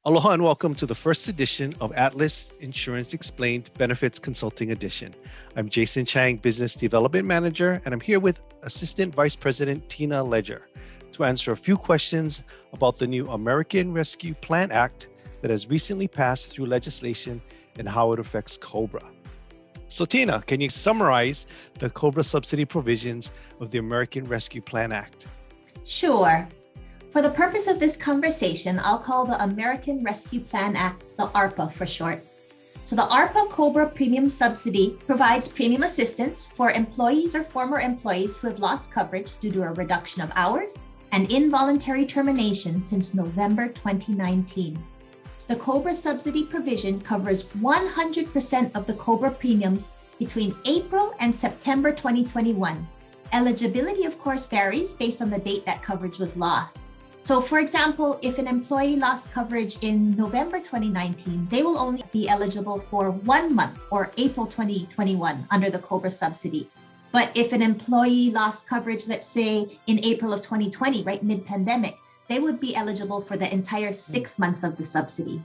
Aloha and welcome to the first edition of Atlas Insurance Explained Benefits Consulting Edition. I'm Jason Chang, Business Development Manager, and I'm here with Assistant Vice President Tina Ledger to answer a few questions about the new American Rescue Plan Act that has recently passed through legislation and how it affects COBRA. So Tina, can you summarize the COBRA subsidy provisions of the American Rescue Plan Act? Sure. For the purpose of this conversation, I'll call the American Rescue Plan Act the ARPA for short. So the ARPA COBRA Premium Subsidy provides premium assistance for employees or former employees who have lost coverage due to a reduction of hours and involuntary termination since November 2019. The COBRA subsidy provision covers 100% of the COBRA premiums between April and September 2021. Eligibility, of course, varies based on the date that coverage was lost. So for example, if an employee lost coverage in November 2019, they will only be eligible for 1 month or April 2021 under the COBRA subsidy. But if an employee lost coverage, let's say in April of 2020, right, mid-pandemic, they would be eligible for the entire 6 months of the subsidy.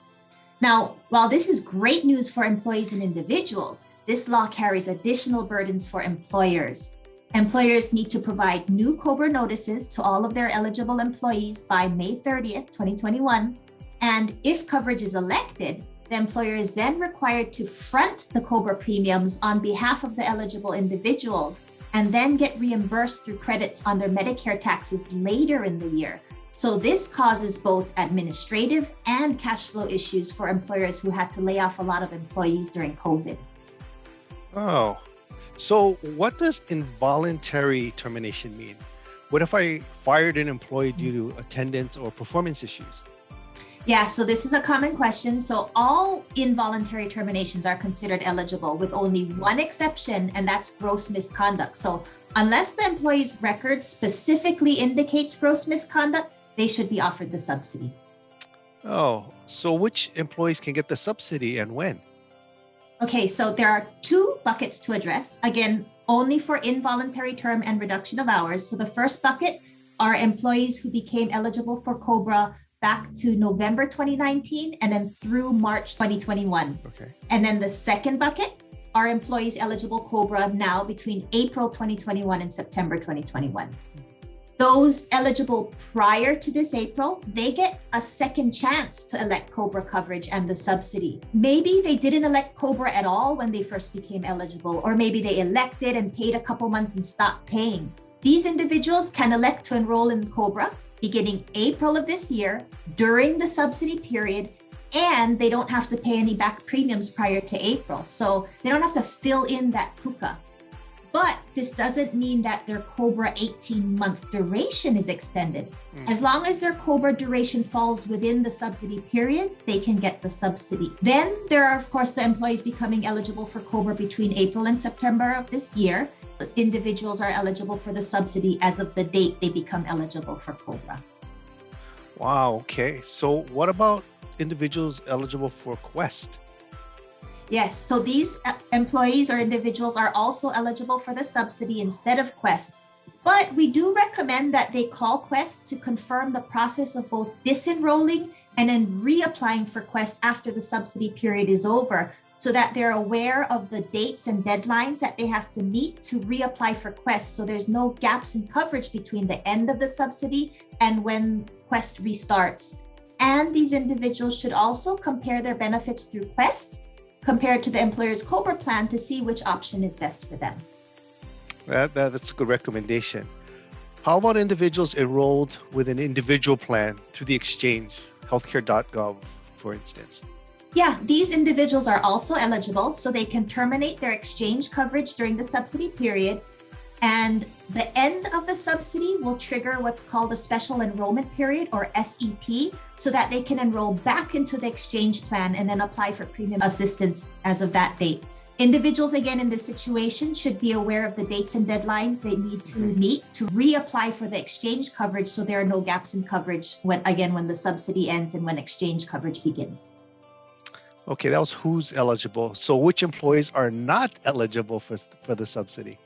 Now, while this is great news for employees and individuals, this law carries additional burdens for employers. Employers need to provide new COBRA notices to all of their eligible employees by May 30th, 2021. And if coverage is elected, the employer is then required to front the COBRA premiums on behalf of the eligible individuals and then get reimbursed through credits on their Medicare taxes later in the year. So this causes both administrative and cash flow issues for employers who had to lay off a lot of employees during COVID. Oh. So what does involuntary termination mean? What if I fired an employee due to attendance or performance issues? Yeah, so this is a common question. So all involuntary terminations are considered eligible with only one exception, and that's gross misconduct. So unless the employee's record specifically indicates gross misconduct, they should be offered the subsidy. Oh, so which employees can get the subsidy and when? Okay, so there are two buckets to address. Again, only for involuntary term and reduction of hours. So the first bucket are employees who became eligible for COBRA back to November 2019 and then through March 2021. Okay. And then the second bucket are employees eligible COBRA now between April 2021 and September 2021. Those eligible prior to this April, they get a second chance to elect COBRA coverage and the subsidy. Maybe they didn't elect COBRA at all when they first became eligible, or maybe they elected and paid a couple months and stopped paying. These individuals can elect to enroll in COBRA beginning April of this year during the subsidy period, and they don't have to pay any back premiums prior to April. So they don't have to fill in that puka. But this doesn't mean that their COBRA 18-month duration is extended. As long as their COBRA duration falls within the subsidy period, they can get the subsidy. Then there are, of course, the employees becoming eligible for COBRA between April and September of this year. Individuals are eligible for the subsidy as of the date they become eligible for COBRA. Wow, okay. So what about individuals eligible for Quest? Yes, so these employees or individuals are also eligible for the subsidy instead of Quest. But we do recommend that they call Quest to confirm the process of both disenrolling and then reapplying for Quest after the subsidy period is over, so that they're aware of the dates and deadlines that they have to meet to reapply for Quest. So there's no gaps in coverage between the end of the subsidy and when Quest restarts. And these individuals should also compare their benefits through Quest compared to the employer's COBRA plan to see which option is best for them. That's a good recommendation. How about individuals enrolled with an individual plan through the exchange, healthcare.gov, for instance? Yeah, these individuals are also eligible, so they can terminate their exchange coverage during the subsidy period. And the end of the subsidy will trigger what's called a special enrollment period, or SEP, so that they can enroll back into the exchange plan and then apply for premium assistance as of that date. Individuals, again, in this situation should be aware of the dates and deadlines they need to meet to reapply for the exchange coverage, so there are no gaps in coverage when the subsidy ends and when exchange coverage begins. Okay, that was who's eligible. So which employees are not eligible for the subsidy?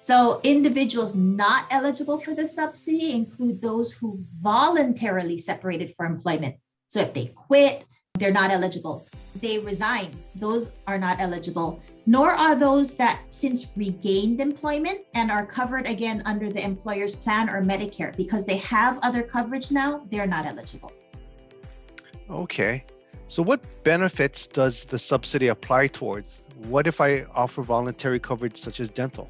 So individuals not eligible for the subsidy include those who voluntarily separated for employment. So if they quit, they're not eligible. They resign, those are not eligible, nor are those that since regained employment and are covered again under the employer's plan or Medicare. Because they have other coverage now, they're not eligible. Okay. So what benefits does the subsidy apply towards? What if I offer voluntary coverage such as dental?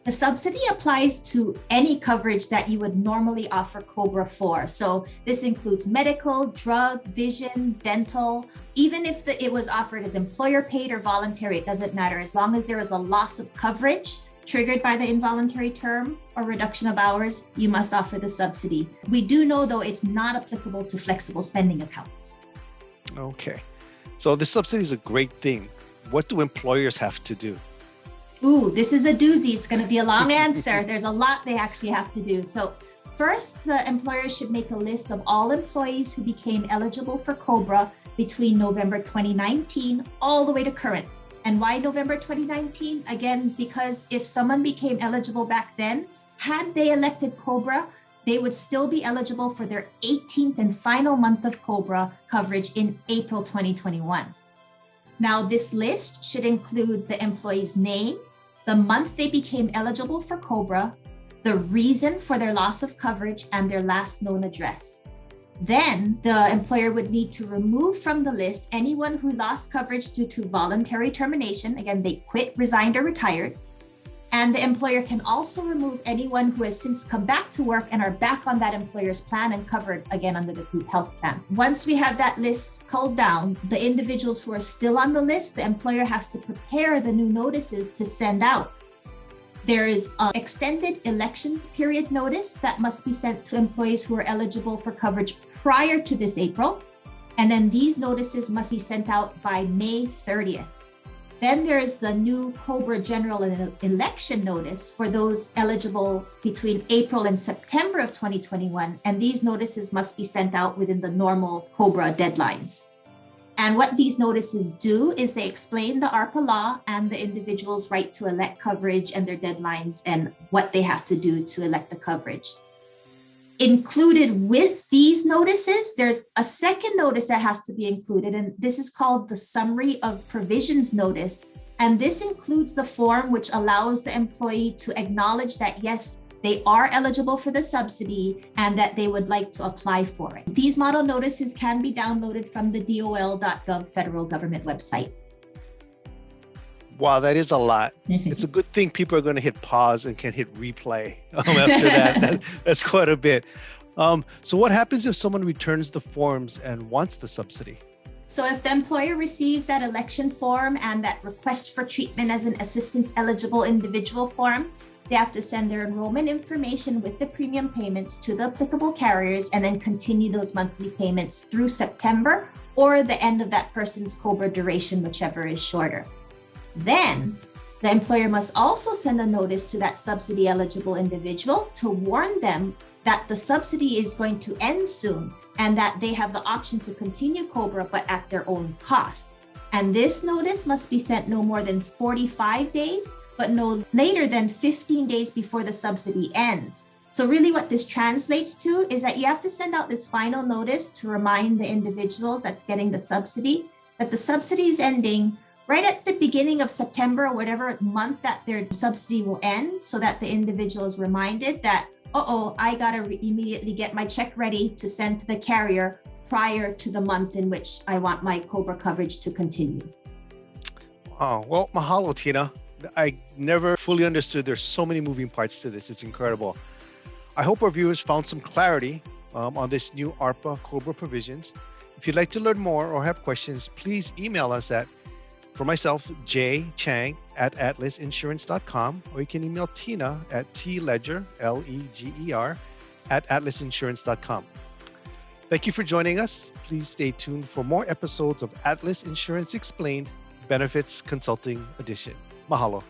The subsidy applies to any coverage that you would normally offer COBRA for. So this includes medical, drug, vision, dental. Even if it was offered as employer paid or voluntary, it doesn't matter. As long as there is a loss of coverage triggered by the involuntary term or reduction of hours, you must offer the subsidy. We do know, though, it's not applicable to flexible spending accounts. Okay. So the subsidy is a great thing. What do employers have to do? Ooh, this is a doozy. It's going to be a long answer. There's a lot they actually have to do. So first, the employer should make a list of all employees who became eligible for COBRA between November 2019 all the way to current. And why November 2019? Again, because if someone became eligible back then, had they elected COBRA, they would still be eligible for their 18th and final month of COBRA coverage in April 2021. Now, this list should include the employee's name, the month they became eligible for COBRA, the reason for their loss of coverage, and their last known address. Then the employer would need to remove from the list anyone who lost coverage due to voluntary termination. Again, they quit, resigned, or retired. And the employer can also remove anyone who has since come back to work and are back on that employer's plan and covered again under the group health plan. Once we have that list culled down, the individuals who are still on the list, the employer has to prepare the new notices to send out. There is an extended elections period notice that must be sent to employees who are eligible for coverage prior to this April. And then these notices must be sent out by May 30th. Then there's the new COBRA general election notice for those eligible between April and September of 2021. And these notices must be sent out within the normal COBRA deadlines. And what these notices do is they explain the ARPA law and the individual's right to elect coverage and their deadlines and what they have to do to elect the coverage. Included with these notices, there's a second notice that has to be included, and this is called the Summary of Provisions Notice. And this includes the form which allows the employee to acknowledge that, yes, they are eligible for the subsidy and that they would like to apply for it. These model notices can be downloaded from the dol.gov federal government website. Wow, that is a lot. It's a good thing people are going to hit pause and can hit replay after that. That's quite a bit. So what happens if someone returns the forms and wants the subsidy? So if the employer receives that election form and that request for treatment as an assistance eligible individual form, they have to send their enrollment information with the premium payments to the applicable carriers and then continue those monthly payments through September or the end of that person's COBRA duration, whichever is shorter. Then the employer must also send a notice to that subsidy eligible individual to warn them that the subsidy is going to end soon and that they have the option to continue COBRA, but at their own cost. And this notice must be sent no more than 45 days, but no later than 15 days before the subsidy ends. So really what this translates to is that you have to send out this final notice to remind the individuals that's getting the subsidy that the subsidy is ending right at the beginning of September or whatever month that their subsidy will end, so that the individual is reminded that, I got to immediately get my check ready to send to the carrier prior to the month in which I want my COBRA coverage to continue. Wow. Well, mahalo, Tina. I never fully understood. There's so many moving parts to this. It's incredible. I hope our viewers found some clarity on this new ARPA COBRA provisions. If you'd like to learn more or have questions, please email us for myself, jchang @atlasinsurance.com, or you can email Tina at tledger, Leger, @atlasinsurance.com. Thank you for joining us. Please stay tuned for more episodes of Atlas Insurance Explained Benefits Consulting Edition. Mahalo.